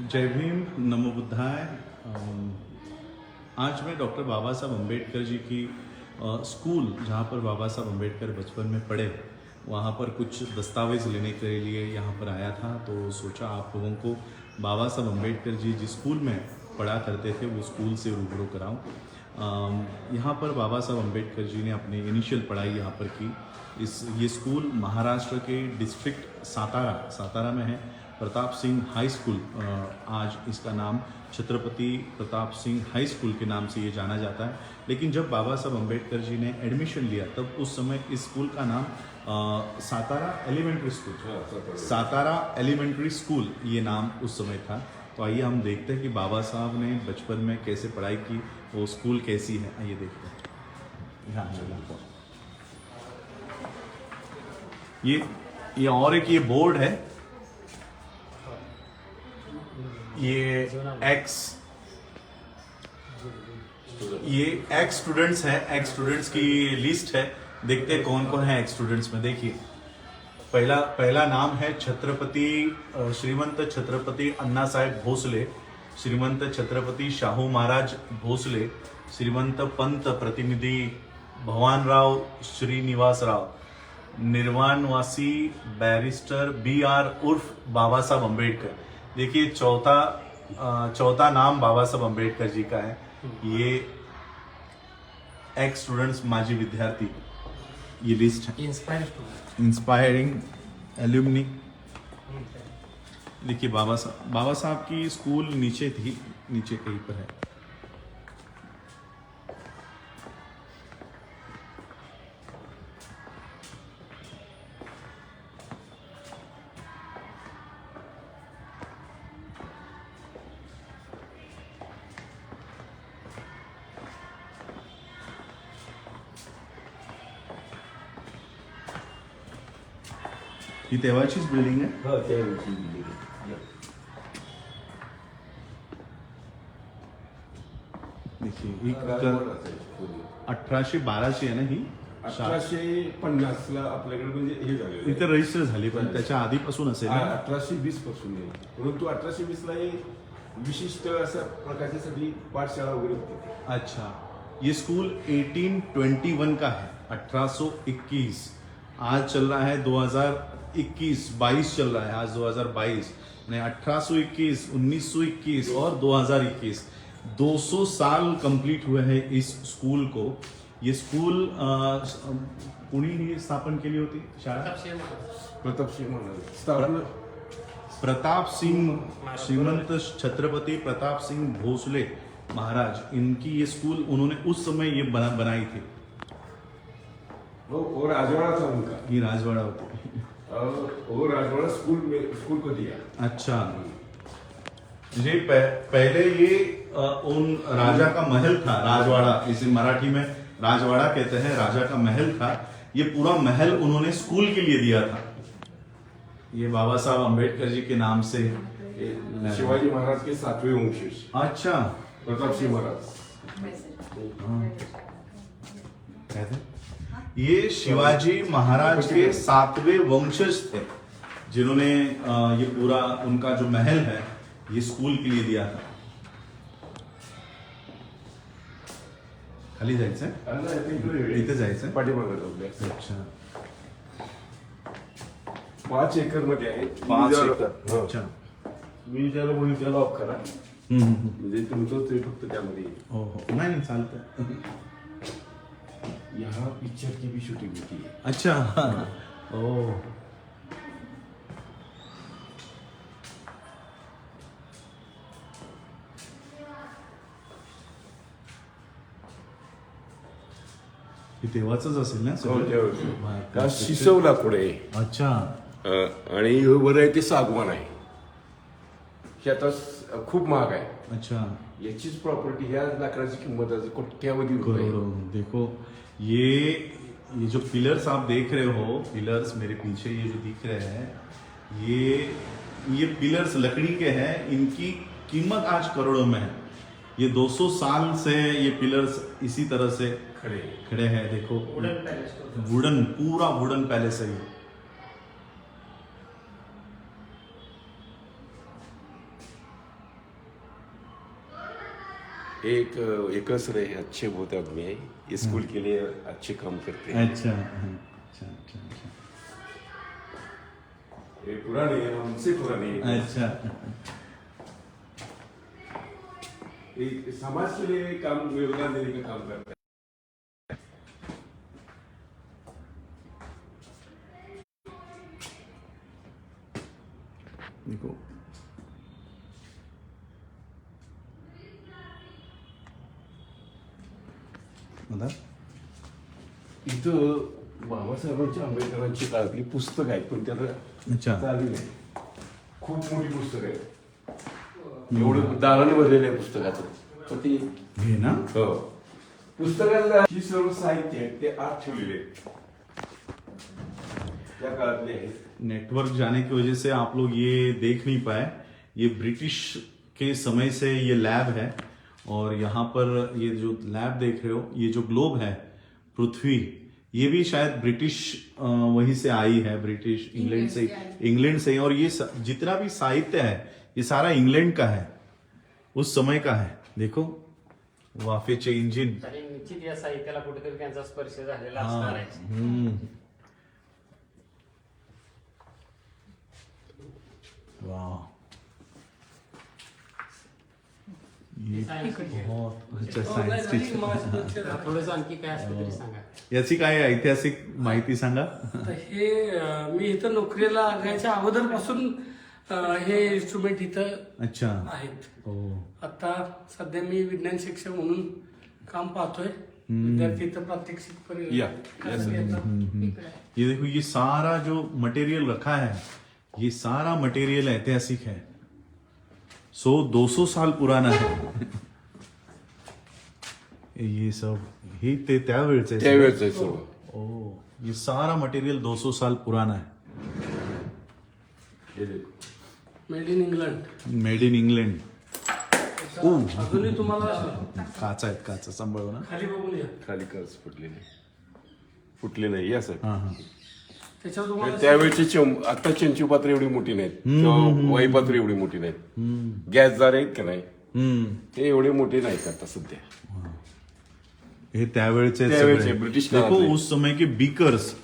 जय भीम, नमो बुद्धाय। आज मैं डॉक्टर बाबा साहब अम्बेडकर जी की स्कूल, जहाँ पर बाबा साहब अम्बेडकर बचपन में पढ़े, वहाँ पर कुछ दस्तावेज़ लेने के लिए यहाँ पर आया था। तो सोचा आप लोगों को बाबा साहब अम्बेडकर जी जिस स्कूल में पढ़ा करते थे वो स्कूल से रूबरू कराऊँ। यहाँ पर बाबा साहब अम्बेडकर जी ने अपनी इनिशियल पढ़ाई यहाँ पर की। ये स्कूल महाराष्ट्र के डिस्ट्रिक्ट सातारा में है। प्रताप सिंह हाई स्कूल, आज इसका नाम छत्रपति प्रताप सिंह हाई स्कूल के नाम से ये जाना जाता है। लेकिन जब बाबा साहब अम्बेडकर जी ने एडमिशन लिया तब उस समय इस स्कूल का नाम सातारा एलिमेंट्री स्कूल ये नाम उस समय था। तो आइए हम देखते हैं कि बाबा साहब ने बचपन में कैसे पढ़ाई की, वो स्कूल कैसी है, आइए देखते हैं। ये और एक ये बोर्ड है, ये एक्स स्टूडेंट्स है, एक्स स्टूडेंट्स की लिस्ट है। देखते हैं कौन कौन है एक्स स्टूडेंट्स में। देखिए पहला नाम है श्रीमंत छत्रपति अन्ना साहेब भोसले, श्रीमंत छत्रपति शाहू महाराज भोसले, श्रीमंत पंत प्रतिनिधि भवानराव श्रीनिवास राव, निर्वाणवासी बैरिस्टर BR उर्फ बाबा साहब अम्बेडकर। देखिए चौथा नाम बाबा साहब अम्बेडकर जी का है। ये एक्स स्टूडेंट्स माजी विद्यार्थी, ये लिस्ट है। Inspiring alumni. देखिए बाबा साहब की स्कूल नीचे कहीं पर है। ही तेव्हाचीच बिल्डिंग आहे। हो, त्यावेळची बिल्डिंग आहे. देखिए ही 1812 आहे ना ही। 1850 ला आपल्याकडे म्हणजे हे झाले, इथे रजिस्टर झाली, पण त्याच्या आधीपासून असेल ना। 1820 पासून आहे. परंतु 1820 ला हे विशिष्ट अशा प्रकारची पाठशाळा वगैरे होती. अच्छा, ये स्कूल 1821 का है, 1821। आज चल रहा है 2021-22 चल रहा है, आज 2022 यानी 1821, 1921 और 2021 200 साल कंप्लीट हुए हैं इस स्कूल को। ये स्कूल कुणी ही स्थापन केली होती शाळा? प्रतापसिंह महाराज प्रताप सिंह, श्रीमंत छत्रपति प्रताप सिंह भोसले महाराज, इनकी ये स्कूल उन्होंने उस समय ये बनाई थी। वो राजवाड़ा था उनका। ये राजवाड़ा होती। वो राजवाड़ा स्कूल को दिया। अच्छा, ये पहले ये उन राजा का महल था, राजवाड़ा, इसे मराठी में राजवाड़ा कहते हैं, राजा का महल था। ये पूरा महल उन्होंने स्कूल के लिए दिया था। ये बाबा साहब अम्बेडकर जी के नाम से। शिवाजी महाराज के 7वें वंशज। अच्छा, प्रताप सिंह महाराज कहते ये शिवाजी महाराज के 7वें वंशज थे, जिन्होंने ये पूरा उनका जो महल है ये स्कूल के लिए दिया था। खाली जायचंय, इथे जायचंय पाठीमागे. अच्छा, 5 एकर मध्ये आहे. 5 एकर. अच्छा, मी ज्याला म्हणून त्याला ऑफ करा, म्हणजे तुमचं ते फक्त त्यामध्ये येईल. हो हो, नाही चालतंय. यहाँ पिक्चर की भी शूटिंग होती है. अच्छा, ओ तेव्हाच असेल ना सगळं? शिसवला पुढे. अच्छा, आणि वर आहे ते सागवान आहे. हे आता खूप महाग आहे. अच्छा, याचीच प्रॉपर्टी, ह्या लाकडाची किंमत आहे कोट्यावधी रुपये. करोड़ों. देखो ये जो पिलर्स आप देख रहे हो, पिलर्स मेरे पीछे ये जो दिख रहे हैं, ये पिलर्स लकड़ी के हैं। इनकी कीमत आज करोड़ों में है। ये 200 साल से ये पिलर्स इसी तरह से खड़े हैं। देखो, वुडन, पूरा वुडन पैलेस है ये। एक असर है, अच्छे बहुत आदमी है, ये स्कूल के लिए अच्छे काम करते हैं। अच्छा अच्छा अच्छा अच्छा ये पुराने हैं, हमसे पुराने हैं। अच्छा एक समाज के लिए काम, योगदान देने का काम करता है। देखो मतलब इथं बाबासाहेबांच्या आंबेडकरांची काळातली पुस्तक आहेत, पण त्याला अच्छा चालू नाही. खूप मोठी पुस्तक आहे, एवढं दालन भरलेलं आहे पुस्तकाचं. पण ती हे ना हो, पुस्तकाला ही सर्व साहित्य आहे ते आत ठेवलेले आहेत, त्या काळातले आहेत. नेटवर्क जाने की वजह से आप लोग ये देख नहीं पाए, ये ब्रिटिश के समय से ये लैब है और यहाँ पर ये जो लैब देख रहे हो, ये जो ग्लोब है पृथ्वी, ये भी शायद ब्रिटिश वहीं से आई है, ब्रिटिश इंग्लैंड से और ये जितना भी साहित्य है ये सारा इंग्लैंड का है, उस समय का है. देखो वाफेचे इंजिन. आणि निश्चित या साहित्याला कुठेतरी त्यांचा स्पर्श झालेला असणार आहे. वाह ये बहुत अच्छा सायन्स टीचर. थोडंसं आणखी काय असतं तरी सांगा. याची काय ऐतिहासिक माहिती सांगा. तर हे मी इथं नोकरीला लागायच्या अगोदरपासून हे इन्स्ट्रुमेंट इथं अच्छा आहेत. ओ आता सध्या मी विज्ञान शिक्षक म्हणून काम पाहतोय. विद्यार्थी इथं प्रात्यक्षिक या. करायला येतात. ये देखो, ये सारा जो मटेरियल रखा है, ये सारा मटेरियल ऐतिहासिक है, 200 साल पुराना है. ये सब हे ते त्यावेळेचं आहे. त्यावेळेच आहे सर्व. ओ ये सारा मटेरियल 200 साल पुराना है. हे देखो. Made in England. Made in England. अजूनही तुम्हाला काचा आहेत, काचा सांभाळू ना. खाली बघून या. खाली कर्ज फुटले नाही, फुटले नाही या सर. हा हा त्याच्यावर तुम्हाला त्यावेळची आता चंचू पात्र एवढी मोठी नाहीत किंवा वाई पात्र एवढी मोठी नाहीत. गॅसदार आहेत का नाही, ते एवढे मोठे नाहीत आता सध्या. ये त्यावेळचे त्यावेळचे सगळे. ब्रिटिश देखो काळातले. उस समय के बीकर्स,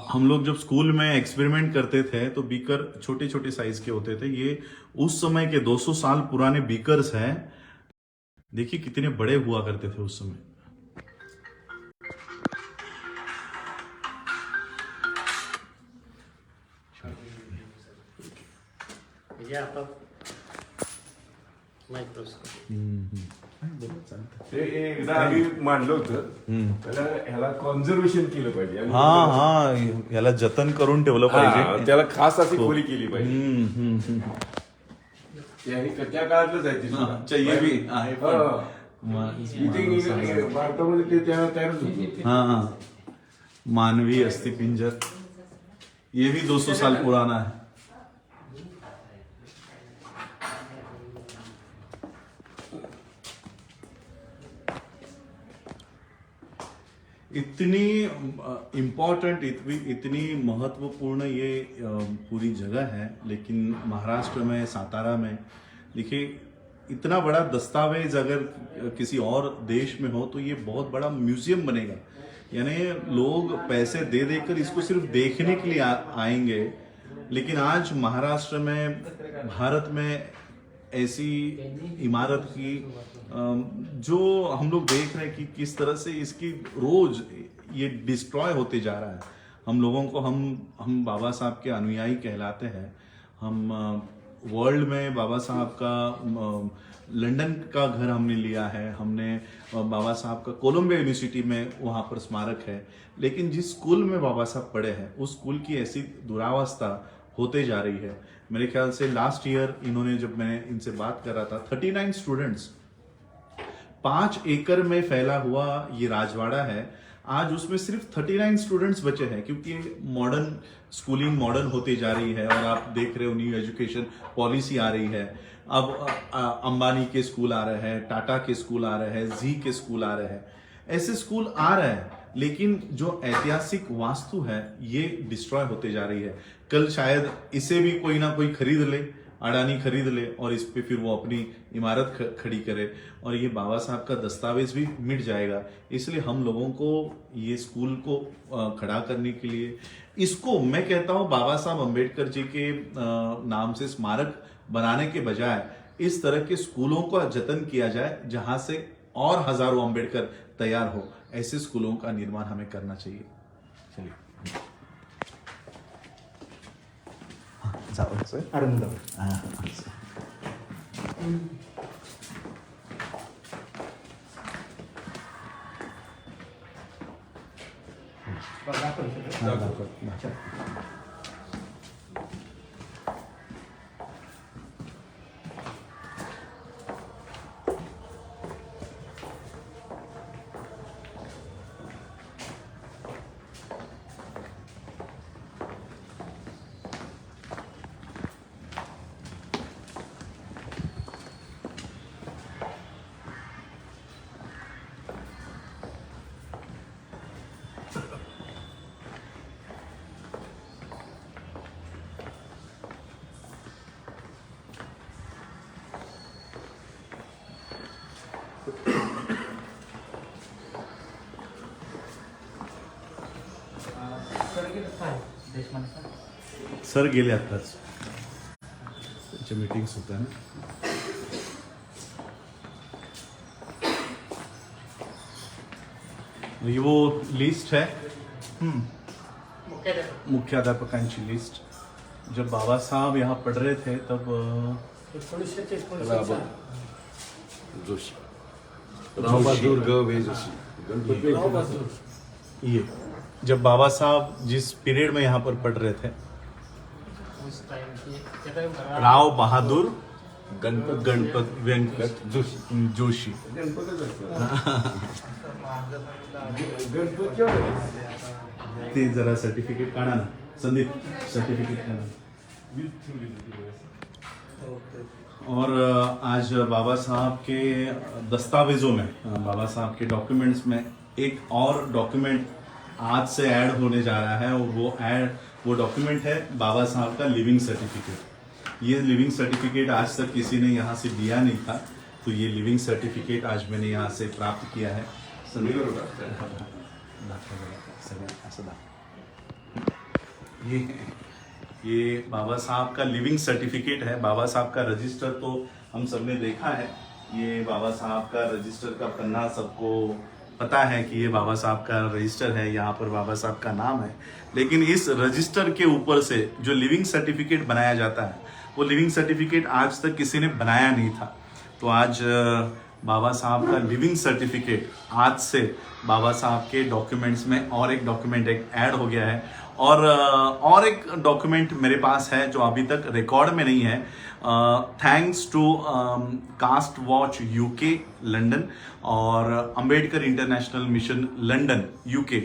हम लोग जब स्कूल में एक्सपेरिमेंट करते थे तो बीकर छोटे छोटे साइज के होते थे. ये उस समय के 200 साल पुराने बीकर्स हैं. देखिए कितने बड़े हुआ करते थे उस समय. म्हणजे आता मायक्रोस्कोप. ते एकदा आम्ही मांडलं होतं, त्याला ह्याला कॉन्झर्वेशन केलं पाहिजे आणि हा हा याला जतन करून ठेवलं हा, पाहिजे. त्याला खास अशी खोली केली पाहिजे. हम्म, हम्म. ते आणि त्या काळातलंच आहे ते. अच्छा, ये भी आहे पण. हा. इथे भारतामध्ये ते त्या तयारच होते. हाँ हाँ मानवी अस्थिपिंजर, ये भी 200 साल पुराना है. इतनी इम्पोर्टेंट, इतनी महत्वपूर्ण ये पूरी जगह है, लेकिन महाराष्ट्र में सातारा में देखिए इतना बड़ा दस्तावेज अगर किसी और देश में हो तो ये बहुत बड़ा म्यूजियम बनेगा. यानी लोग पैसे दे देकर इसको सिर्फ देखने के लिए आएंगे, लेकिन आज महाराष्ट्र में, भारत में ऐसी इमारत की जो हम लोग देख रहे हैं कि किस तरह से इसकी रोज ये डिस्ट्रॉय होते जा रहा है. हम लोगों को, हम बाबा साहब के अनुयायी कहलाते हैं. हम वर्ल्ड में बाबा साहब का लंदन का घर हमने लिया है, हमने बाबा साहब का कोलंबिया यूनिवर्सिटी में वहाँ पर स्मारक है, लेकिन जिस स्कूल में बाबा साहब पढ़े हैं उस स्कूल की ऐसी दुरावस्था होते जा रही है. मेरे ख्याल से लास्ट ईयर इन्होंने, जब मैंने इनसे बात कर रहा था, 39 स्टूडेंट्स, 5 एकड़ में फैला हुआ ये राजवाड़ा है, आज उसमें सिर्फ 39 स्टूडेंट्स बचे हैं, क्योंकि मॉडर्न स्कूलिंग मॉडर्न होती जा रही है और आप देख रहे हो न्यू एजुकेशन पॉलिसी आ रही है. अब अंबानी के स्कूल आ रहे हैं, टाटा के स्कूल आ रहे हैं, जी के स्कूल आ रहे हैं, ऐसे स्कूल आ रहे हैं, लेकिन जो ऐतिहासिक वास्तु है ये डिस्ट्रॉय होते जा रही है. कल शायद इसे भी कोई ना कोई खरीद ले, अडानी खरीद ले और इस पे फिर वो अपनी इमारत खड़ी करे और ये बाबा साहब का दस्तावेज भी मिट जाएगा। इसलिए हम लोगों को ये स्कूल को खड़ा करने के लिए, इसको मैं कहता हूँ बाबा साहब अम्बेडकर जी के नाम से स्मारक बनाने के बजाय इस तरह के स्कूलों का जतन किया जाए जहां से और हजारों अम्बेडकर तैयार हो। ऐसे स्कूलों का निर्माण हमें करना चाहिए। चलिए जाओ सर। सर गेले आताच, त्यांच्या मीटिंग्स होत्या ना। ये वो लिस्ट है मुख्याध्यापकांची लिस्ट। जब बाबा साहब यहाँ पढ़ रहे थे तब 1900 जोशी, रावबहादूर ग जोशी, ये जब बाबा साहब जिस पीरियड में यहाँ पर पढ़ रहे थे, उस टाइम की राव बहादूर गणपत वेंकट जोशी, जोशी। ते जरा सर्टिफिकेट काढा ना संदीप, सर्टिफिकेट काढा। और आज बाबा साहब के दस्तावेजों में, बाबा साहब के डॉक्यूमेंट्स में एक और डॉक्यूमेंट आज से ऐड होने जा रहा है और वो डॉक्यूमेंट है बाबा साहब का लिविंग सर्टिफिकेट। ये लिविंग सर्टिफिकेट आज तक किसी ने यहाँ से दिया नहीं था, तो ये लिविंग सर्टिफिकेट आज मैंने यहाँ से प्राप्त किया है। ये बाबा साहब का लिविंग सर्टिफिकेट है। बाबा साहब का रजिस्टर तो हम सबने देखा है, ये बाबा साहब का रजिस्टर का पन्ना सबको पता है कि ये बाबा साहब का रजिस्टर है, यहाँ पर बाबा साहब का नाम है। लेकिन इस रजिस्टर के ऊपर से जो लिविंग सर्टिफिकेट बनाया जाता है, वो लिविंग सर्टिफिकेट आज तक किसी ने बनाया नहीं था। तो आज बाबा साहब का लिविंग सर्टिफिकेट आज से बाबा साहब के डॉक्यूमेंट्स में और एक डॉक्यूमेंट एक ऐड हो गया है। और एक डॉक्यूमेंट मेरे पास है जो अभी तक रिकॉर्ड में नहीं है। Thanks to caste watch UK London और Ambedkar international mission London UK,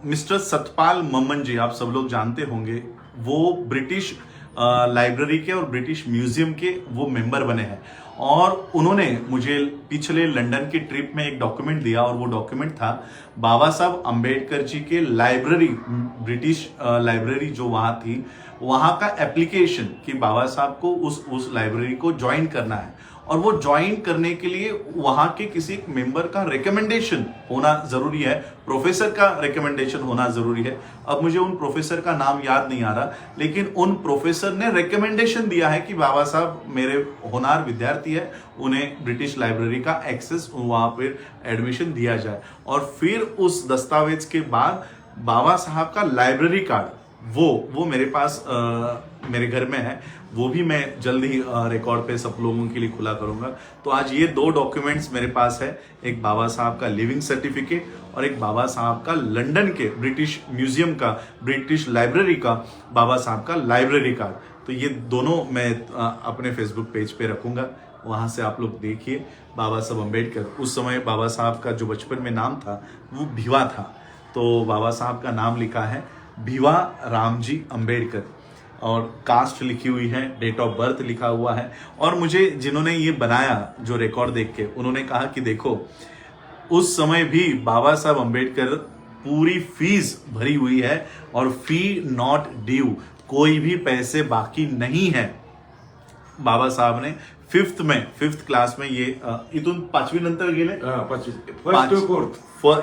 mister Satpal Mamman ji, आप सब लोग जानते होंगे, वो ब्रिटिश लाइब्रेरी के और ब्रिटिश म्यूजियम के वो मेंबर बने हैं। और उन्होंने मुझे पिछले लंदन की ट्रिप में एक डॉक्यूमेंट दिया और वो डॉक्यूमेंट था बाबा साहब अंबेडकर जी के लाइब्रेरी, ब्रिटिश लाइब्रेरी जो वहाँ थी, वहाँ का एप्लीकेशन कि बाबा साहब को उस लाइब्रेरी को ज्वाइन करना है और वो ज्वाइन करने के लिए वहाँ के किसी एक मेंबर का रिकमेंडेशन होना जरूरी है, प्रोफेसर का रिकमेंडेशन होना जरूरी है। अब मुझे उन प्रोफेसर का नाम याद नहीं आ रहा, लेकिन उन प्रोफेसर ने रिकमेंडेशन दिया है कि बाबा साहब मेरे होनहार विद्यार्थी है, उन्हें ब्रिटिश लाइब्रेरी का एक्सेस, वहाँ पर एडमिशन दिया जाए। और फिर उस दस्तावेज के बाद बाबा साहब का लाइब्रेरी कार्ड वो मेरे पास मेरे घर में है, वो भी मैं जल्द ही रिकॉर्ड पे सब लोगों के लिए खुला करूंगा। तो आज ये दो डॉक्यूमेंट्स मेरे पास है, एक बाबा साहब का लिविंग सर्टिफिकेट और एक बाबा साहब का लंदन के ब्रिटिश म्यूजियम का, ब्रिटिश लाइब्रेरी का बाबा साहब का लाइब्रेरी कार्ड। तो ये दोनों मैं अपने फेसबुक पेज पे रखूंगा, वहां से आप लोग देखिए। बाबा साहब अम्बेडकर, उस समय बाबा साहब का जो बचपन में नाम था वो भिवा था, तो बाबा साहब का नाम लिखा है भिवा रामजी अंबेडकर और कास्ट लिखी हुई है, डेट ऑफ बर्थ लिखा हुआ है। और मुझे जिन्होंने ये बनाया, जो रिकॉर्ड देख के, उन्होंने कहा कि देखो उस समय भी बाबा साहब अंबेडकर पूरी फीस भरी हुई है और फी नॉट ड्यू, कोई भी पैसे बाकी नहीं है बाबासाहेब ने फिफ्थ क्लास में ये इथून 5वी नंतर गेले फर्स्ट टू फोर्थ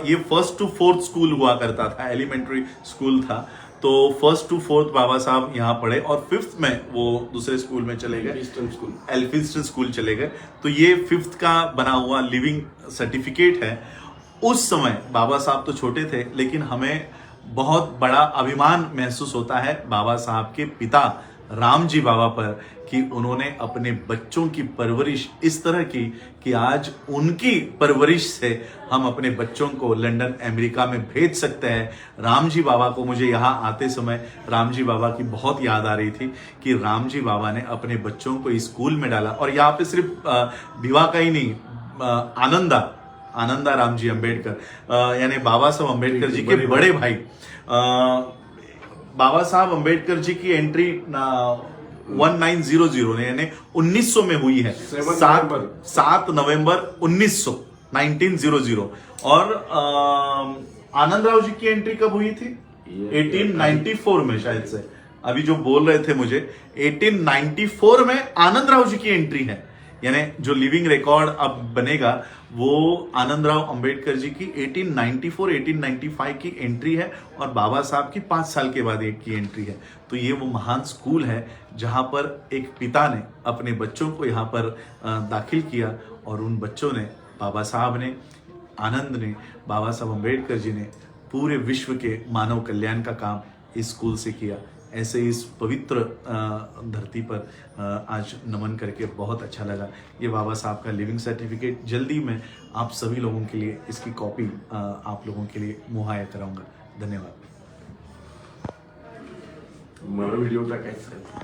ये 1st to 4th स्कूल हुआ करता था, एलिमेंट्री स्कूल था। तो 1st to 4th बाबा साहब यहाँ पढ़े और 5th में वो दूसरे स्कूल में चले गए, ईस्टर्न स्कूल। एल्फिंस्टन स्कूल चले गए। तो ये 5th का बना हुआ लिविंग सर्टिफिकेट है। उस समय बाबा साहब तो छोटे थे, लेकिन हमें बहुत बड़ा अभिमान महसूस होता है बाबा साहब के पिता राम जी बाबा पर कि उन्होंने अपने बच्चों की परवरिश इस तरह की कि आज उनकी परवरिश से हम अपने बच्चों को लंदन अमेरिका में भेज सकते हैं। राम जी बाबा को मुझे यहाँ आते समय राम जी बाबा की बहुत याद आ रही थी कि राम जी बाबा ने अपने बच्चों को स्कूल में डाला। और यहाँ पे सिर्फ भिवा का ही नहीं, आनंदा राम जी अम्बेडकर यानी बाबा साहब अम्बेडकर जी के बड़े भाई बाबा साहब अम्बेडकर जी की एंट्री 1900 यानी 1900 में हुई है, 7 नवंबर 1900 और आनंदराव जी की एंट्री कब हुई थी? 1894 में शायद से, अभी जो बोल रहे थे मुझे 1894 में आनंदराव जी की एंट्री है। यानी जो लिविंग रिकॉर्ड अब बनेगा वो आनंदराव अंबेडकर जी की 1894-1895 की एंट्री है और बाबा साहब की 5 साल के बाद एक की एंट्री है। तो ये वो महान स्कूल है जहां पर एक पिता ने अपने बच्चों को यहाँ पर दाखिल किया और उन बच्चों ने, बाबा साहब ने, आनंद ने, बाबा साहब अंबेडकर जी ने पूरे विश्व के मानव कल्याण का काम इस स्कूल से किया। ऐसे इस पवित्र धरती पर आज नमन करके बहुत अच्छा लगा। ये बाबा साहब का लिविंग सर्टिफिकेट जल्दी मैं आप सभी लोगों के लिए इसकी कॉपी आप लोगों के लिए मुहैया कराऊंगा। धन्यवाद। मला व्हिडिओ टाकायचा